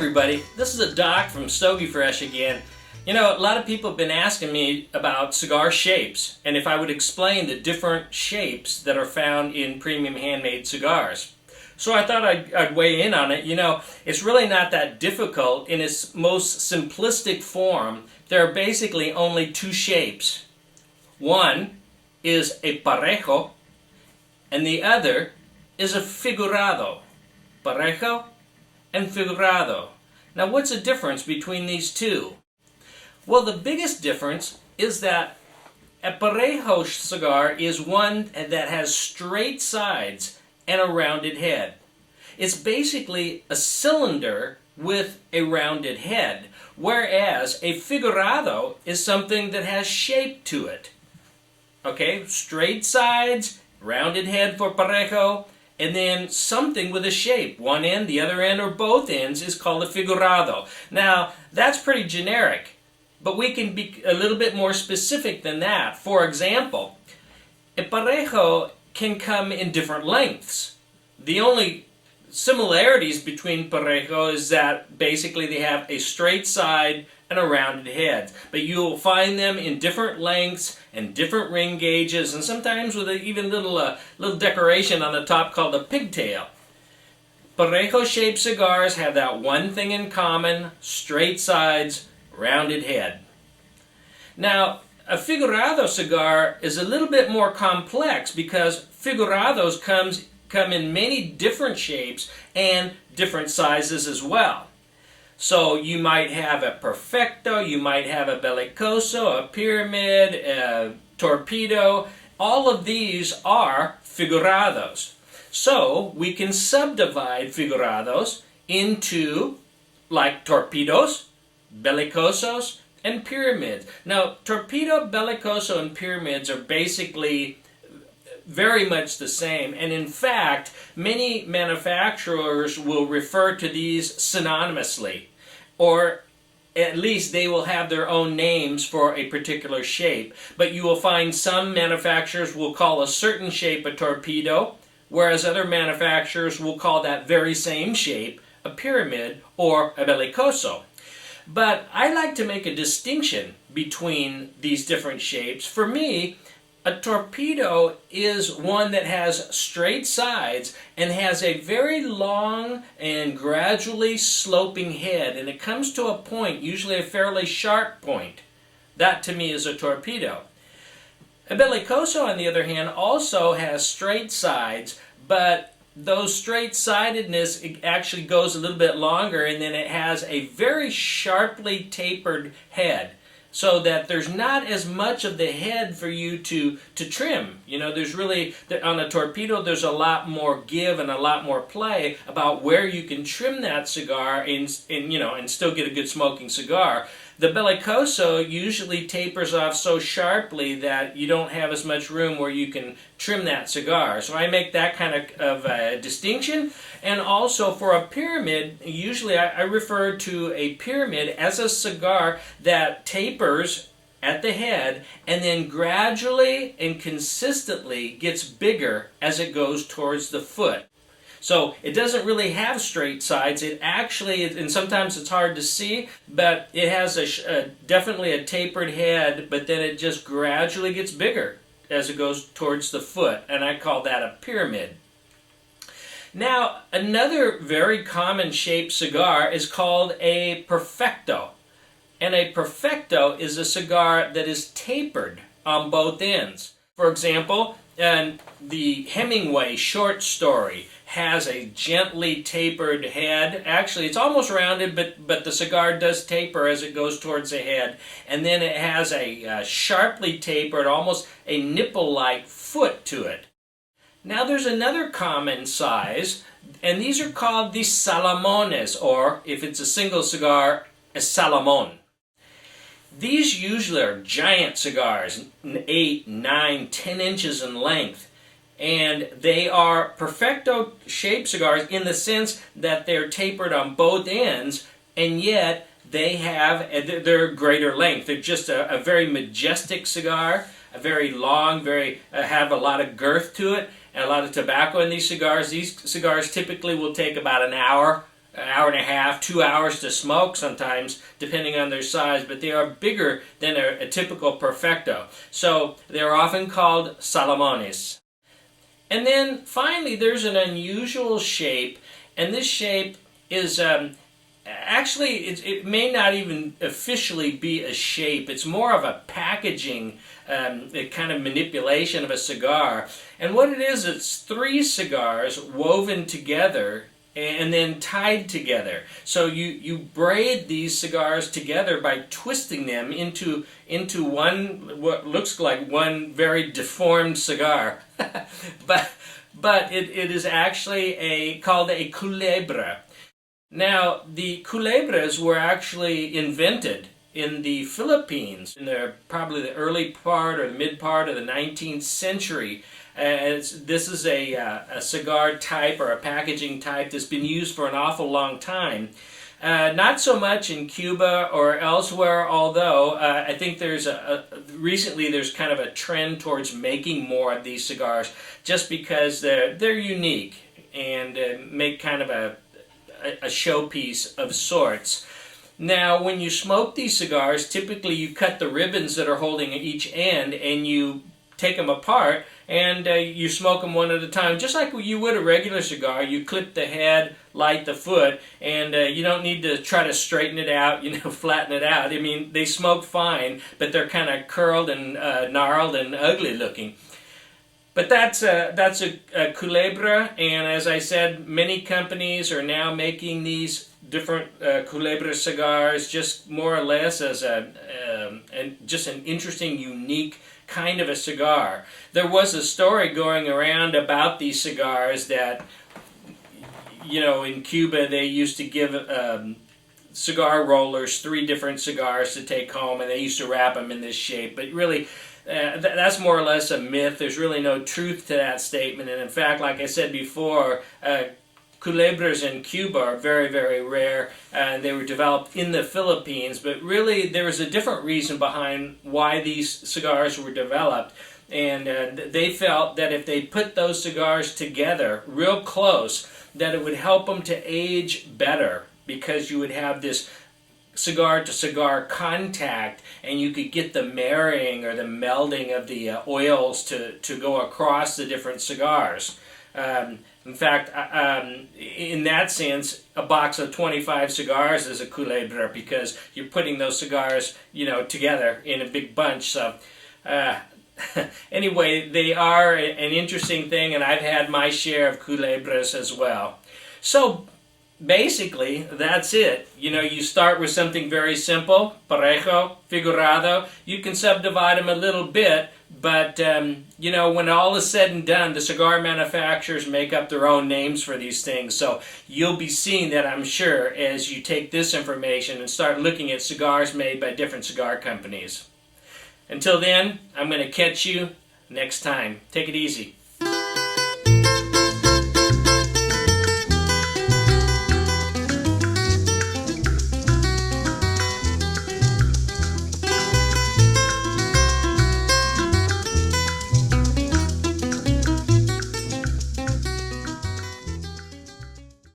everybody, this is a Doc from Stogie Fresh again. You know, a lot of people have been asking me about cigar shapes and if I would explain the different shapes that are found in premium handmade cigars. So I thought I'd weigh in on it. You know, it's really not that difficult. In its most simplistic form, there are basically only two shapes. One is a Parejo and the other is a Figurado. Parejo and Figurado. Now, what's the difference between these two? Well, the biggest difference is that a Parejo cigar is one that has straight sides and a rounded head. It's basically a cylinder with a rounded head, whereas a Figurado is something that has shape to it. Okay, straight sides, rounded head for Parejo, and then something with a shape. One end, the other end, or both ends is called a Figurado. Now, that's pretty generic, but we can be a little bit more specific than that. For example, a Parejo can come in different lengths. The only similarities between Parejo is that basically they have a straight side and a rounded head. But you'll find them in different lengths and different ring gauges, and sometimes with even little decoration on the top called a pigtail. Parejo-shaped cigars have that one thing in common: straight sides, rounded head. Now, a Figurado cigar is a little bit more complex because Figurados come in many different shapes and different sizes as well. So you might have a Perfecto, you might have a Belicoso, a Pyramid, a Torpedo. All of these are Figurados. So we can subdivide Figurados into like Torpedos, Belicosos, and Pyramids. Now, Torpedo, Belicoso, and Pyramids are basically very much the same, and in fact, many manufacturers will refer to these synonymously, or at least they will have their own names for a particular shape. But you will find some manufacturers will call a certain shape a torpedo, whereas other manufacturers will call that very same shape a pyramid or a Belicoso. But I like to make a distinction between these different shapes. For me, a torpedo is one that has straight sides and has a very long and gradually sloping head, and it comes to a point, usually a fairly sharp point. That to me is a torpedo. A Belicoso, on the other hand, also has straight sides, but those straight-sidedness actually goes a little bit longer, and then it has a very sharply tapered head, so that there's not as much of the head for you to trim. You know, there's really, on a torpedo, there's a lot more give and a lot more play about where you can trim that cigar and still get a good smoking cigar. The Belicoso usually tapers off so sharply that you don't have as much room where you can trim that cigar. So I make that kind of a distinction. And also for a pyramid, usually I refer to a pyramid as a cigar that tapers at the head and then gradually and consistently gets bigger as it goes towards the foot. So it doesn't really have straight sides. It actually, and sometimes it's hard to see, but it has definitely a tapered head, but then it just gradually gets bigger as it goes towards the foot, and I call that a pyramid. Now, another very common shaped cigar is called a Perfecto. And a Perfecto is a cigar that is tapered on both ends. For example, the Hemingway short story has a gently tapered head. Actually, it's almost rounded, but the cigar does taper as it goes towards the head. And then it has a sharply tapered, almost a nipple-like foot to it. Now there's another common size, and these are called the Salomones, or if it's a single cigar, a Salomon. These usually are giant cigars, 8, 9, 10 inches in length. And they are Perfecto-shaped cigars in the sense that they're tapered on both ends, and yet they're greater length. They're just a very majestic cigar, a very long, have a lot of girth to it, and a lot of tobacco in these cigars. These cigars typically will take about an hour an hour and a half, 2 hours to smoke sometimes, depending on their size, but they are bigger than a typical Perfecto. So they're often called Salomones. And then finally, there's an unusual shape, and this shape is actually, it may not even officially be a shape. It's more of a packaging, a kind of manipulation of a cigar. And what it is, it's 3 cigars woven together and then tied together. So you braid these cigars together by twisting them into one, what looks like one very deformed cigar. but it is actually called a culebra. Now, the culebras were actually invented in the Philippines in probably the early part or the mid part of the 19th century. This is a cigar type or a packaging type that's been used for an awful long time. Not so much in Cuba or elsewhere, although I think recently there's kind of a trend towards making more of these cigars just because they're unique and make kind of a showpiece of sorts. Now, when you smoke these cigars, typically you cut the ribbons that are holding each end and you take them apart and you smoke them one at a time. Just like you would a regular cigar, you clip the head, light the foot, and you don't need to try to straighten it out, flatten it out. I mean, they smoke fine, but they're kind of curled and gnarled and ugly looking. But that's a culebra, and as I said, many companies are now making these different culebra cigars just more or less as just an interesting, unique kind of a cigar. There was a story going around about these cigars that, in Cuba they used to give cigar rollers 3 different cigars to take home, and they used to wrap them in this shape. But really, that's more or less a myth. There's really no truth to that statement. And in fact, like I said before, culebras in Cuba are very, very rare. They were developed in the Philippines. But really, there was a different reason behind why these cigars were developed. And they felt that if they put those cigars together real close, that it would help them to age better, because you would have this cigar-to-cigar contact, and you could get the marrying or the melding of the oils to go across the different cigars. In fact, in that sense, a box of 25 cigars is a culebra, because you're putting those cigars, together in a big bunch. So, anyway, they are an interesting thing, and I've had my share of culebras as well. So, basically, that's it. You start with something very simple, Parejo, Figurado. You can subdivide them a little bit, but, when all is said and done, the cigar manufacturers make up their own names for these things. So you'll be seeing that, I'm sure, as you take this information and start looking at cigars made by different cigar companies. Until then, I'm going to catch you next time. Take it easy.